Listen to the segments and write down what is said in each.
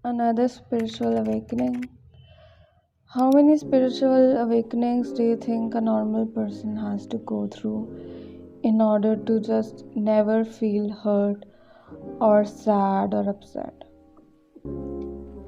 Another spiritual awakening. How many spiritual awakenings do you think a normal person has to go through in order to just never feel hurt or sad or upset?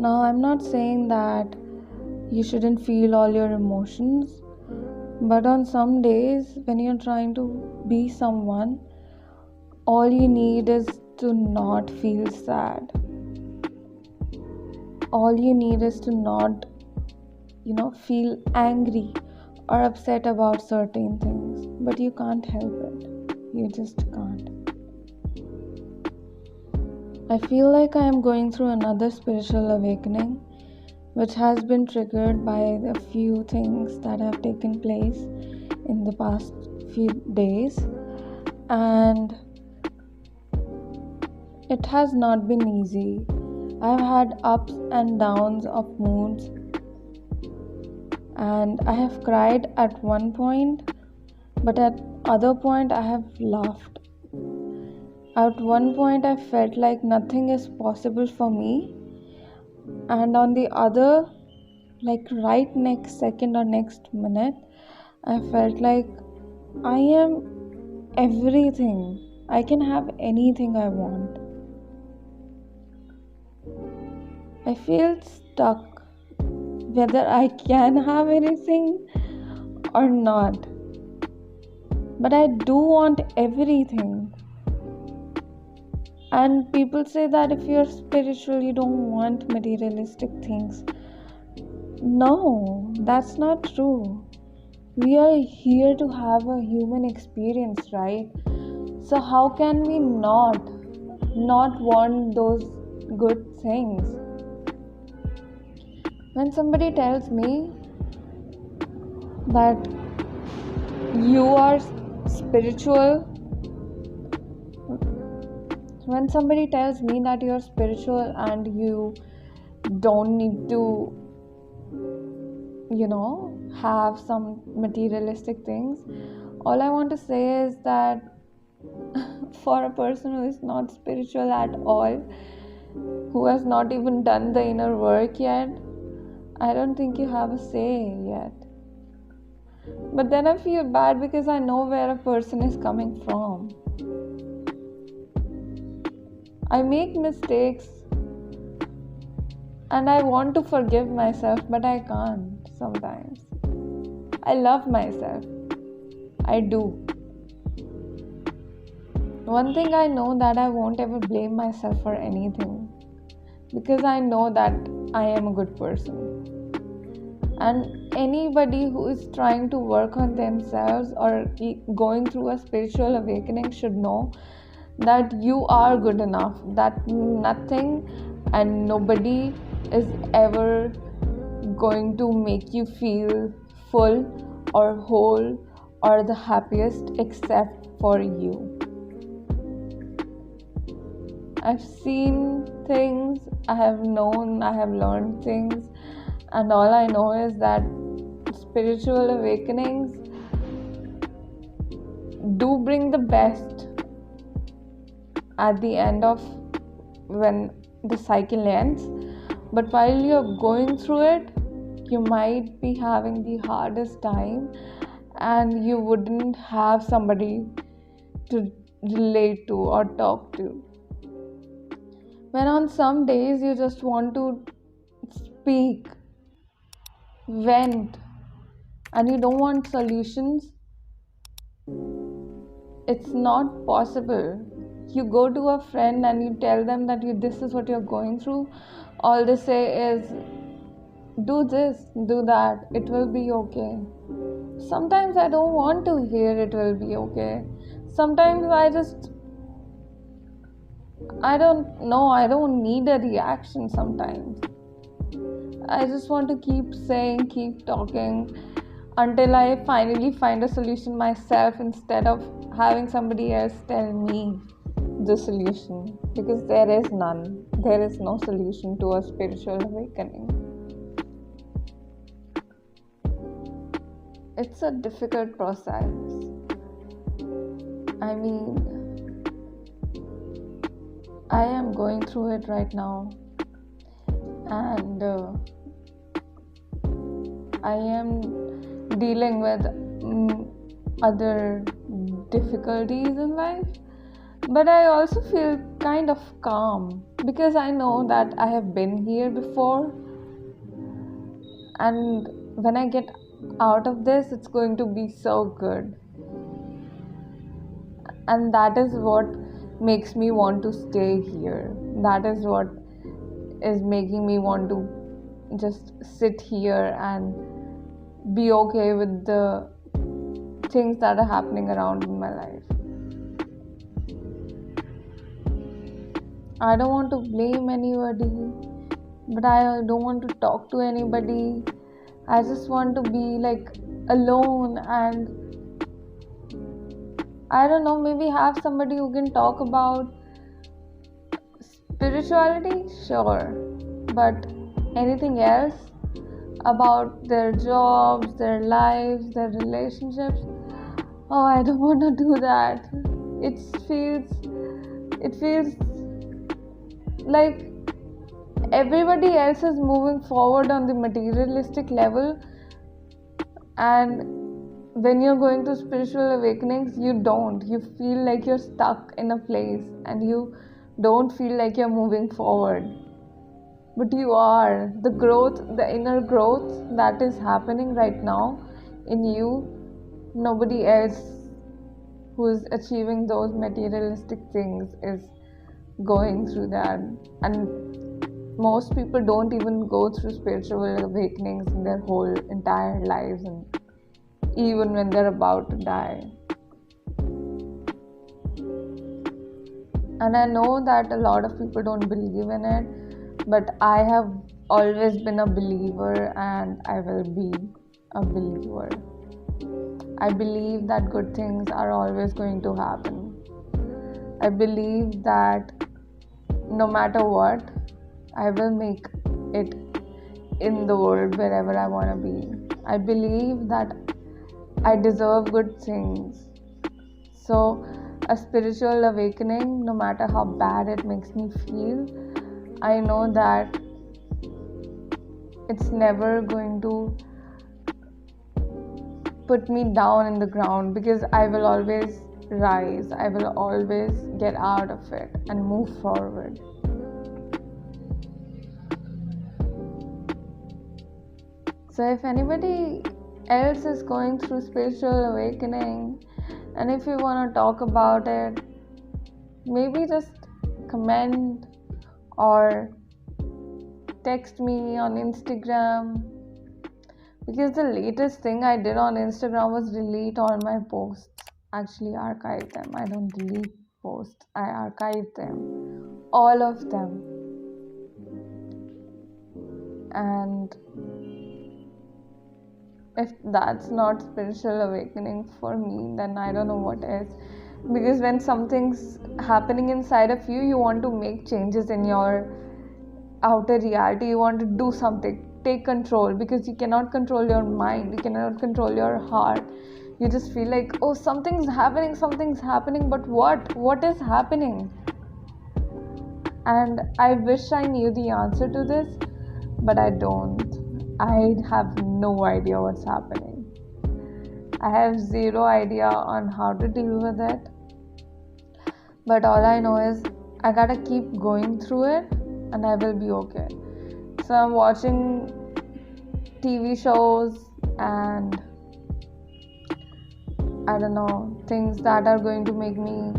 Now, I'm not saying that you shouldn't feel all your emotions, but on some days when you're trying to be someone, all you need is to not feel sad. All you need is to not, feel angry or upset about certain things, but you can't help it. You just can't. I feel like I am going through another spiritual awakening, which has been triggered by a few things that have taken place in the past few days, and it has not been easy. I've had ups and downs of moods, and I have cried at one point, but at other point I have laughed. At one point I felt like nothing is possible for me, and on the other, like right next second or next minute, I felt like I am everything. I can have anything I want. I feel stuck whether I can have anything or not. But I do want everything. And people say that if you're spiritual, you don't want materialistic things. No, that's not true. We are here to have a human experience, right? So how can we not want those good things? When somebody tells me that you are spiritual, when somebody tells me that you're spiritual and you don't need to, have some materialistic things, all I want to say is that for a person who is not spiritual at all, who has not even done the inner work yet, I don't think you have a say yet. But then I feel bad because I know where a person is coming from. I make mistakes and I want to forgive myself, but I can't sometimes. I love myself. I do. One thing I know, that I won't ever blame myself for anything, because I know that I am a good person. And anybody who is trying to work on themselves or going through a spiritual awakening should know that you are good enough, that nothing and nobody is ever going to make you feel full or whole or the happiest except for you. I've seen things, I have known, I have learned things, and all I know is that spiritual awakenings do bring the best at the end of when the cycle ends. But while you're going through it, you might be having the hardest time and you wouldn't have somebody to relate to or talk to. When on some days you just want to speak, vent, and you don't want solutions, it's not possible. You go to a friend and you tell them that this is what you're going through, all they say is, do this, do that, it will be okay. Sometimes I don't want to hear it will be okay. Sometimes I don't know, I don't need a reaction sometimes. I just want to keep saying, keep talking until I finally find a solution myself instead of having somebody else tell me the solution, because there is none. There is no solution to a spiritual awakening. It's a difficult process. I mean, I am going through it right now. and I am dealing with other difficulties in life, but I also feel kind of calm because I know that I have been here before, and when I get out of this, it's going to be so good. And that is what makes me want to stay here. That is what is making me want to just sit here and be okay with the things that are happening around in my life. I don't want to blame anybody, but I don't want to talk to anybody. I just want to be like alone and I don't know, maybe have somebody who can talk about spirituality, sure, but anything else about their jobs, their lives, their relationships, oh, I don't want to do that. It feels like everybody else is moving forward on the materialistic level, and when you're going through spiritual awakenings, you feel like you're stuck in a place and you don't feel like you're moving forward, but you are. The inner growth that is happening right now in you, nobody else who is achieving those materialistic things is going through that. And most people don't even go through spiritual awakenings in their whole entire lives, and even when they're about to die. And I know that a lot of people don't believe in it, but I have always been a believer and I will be a believer. I believe that good things are always going to happen. I believe that no matter what, I will make it in the world wherever I want to be. I believe that I deserve good things. So, a spiritual awakening, no matter how bad it makes me feel, I know that it's never going to put me down in the ground, because I will always rise. I will always get out of it and move forward. So, if anybody else is going through spiritual awakening, and if you want to talk about it, maybe just comment or text me on Instagram, because the latest thing I did on Instagram was delete all my posts. Actually, archive them. I don't delete posts, I archive them, all of them. And if that's not spiritual awakening for me, then I don't know what is. Because when something's happening inside of you, you want to make changes in your outer reality. You want to do something, take control, because you cannot control your mind, you cannot control your heart. You just feel like, oh, something's happening, but what is happening? And I wish I knew the answer to this, but I don't. I have no idea what's happening. I have zero idea on how to deal with it. But all I know is I gotta keep going through it and I will be okay. So I'm watching TV shows and I don't know, things that are going to make me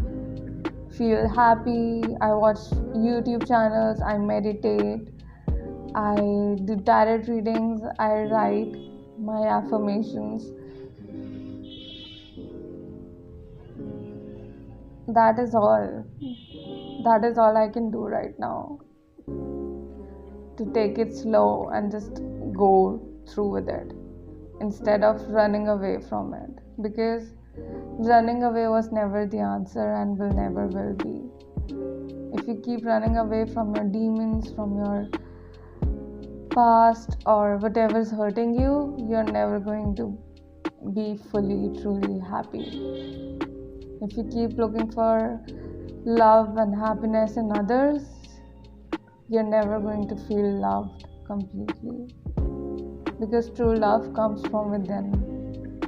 feel happy. I watch YouTube channels, I meditate, I do tarot readings, I write my affirmations. That is all. That is all I can do right now. To take it slow and just go through with it instead of running away from it. Because running away was never the answer and will never will be. If you keep running away from your demons, from your past or whatever's hurting you, you're never going to be fully, truly happy. If you keep looking for love and happiness in others, you're never going to feel loved completely. Because true love comes from within,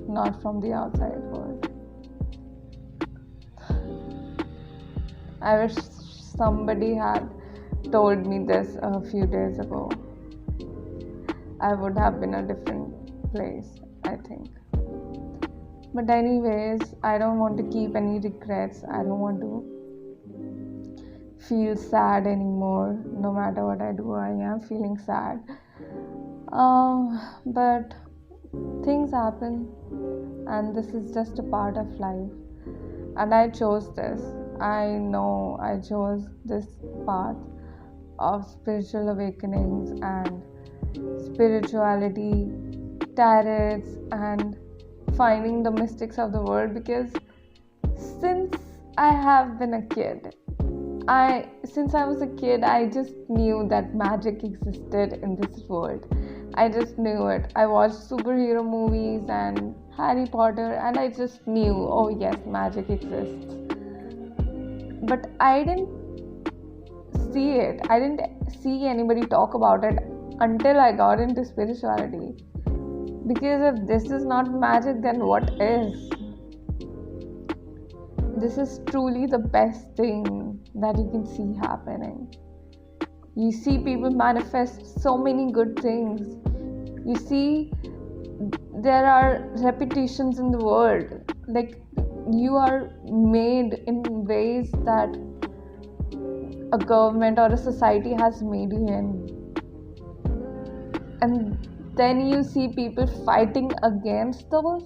not from the outside world. I wish somebody had told me this a few days ago. I would have been a different place, I think. But anyways, I don't want to keep any regrets. I don't want to feel sad anymore. No matter what I do, I am feeling sad. But things happen, and this is just a part of life. And I chose this. I know I chose this path of spiritual awakenings and spirituality, tarots, and finding the mystics of the world, because since I have been a kid, since I was a kid, I just knew that magic existed in this world. I just knew it. I watched superhero movies and Harry Potter, and I just knew, oh yes, magic exists. But I didn't see it. I didn't see anybody talk about it until I got into spirituality. Because if this is not magic, then what is? This is truly the best thing that you can see happening. You see people manifest so many good things. You see there are repetitions in the world. Like, you are made in ways that a government or a society has made you in. And then you see people fighting against those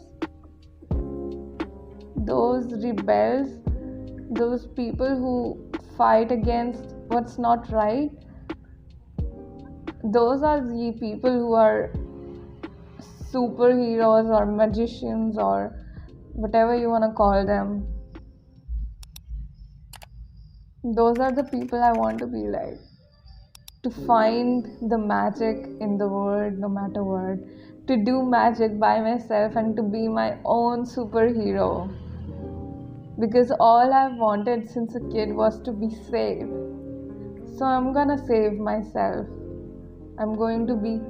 rebels, those people who fight against what's not right. Those are the people who are superheroes or magicians or whatever you want to call them. Those are the people I want to be like. To find the magic in the world, no matter what. To do magic by myself and to be my own superhero. Because all I've wanted since a kid was to be saved. So I'm gonna save myself. I'm going to be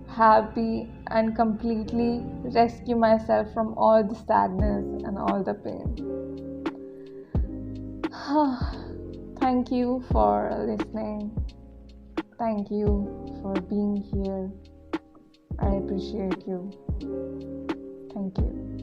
happy and completely rescue myself from all the sadness and all the pain. Thank you for listening. Thank you for being here. I appreciate you. Thank you.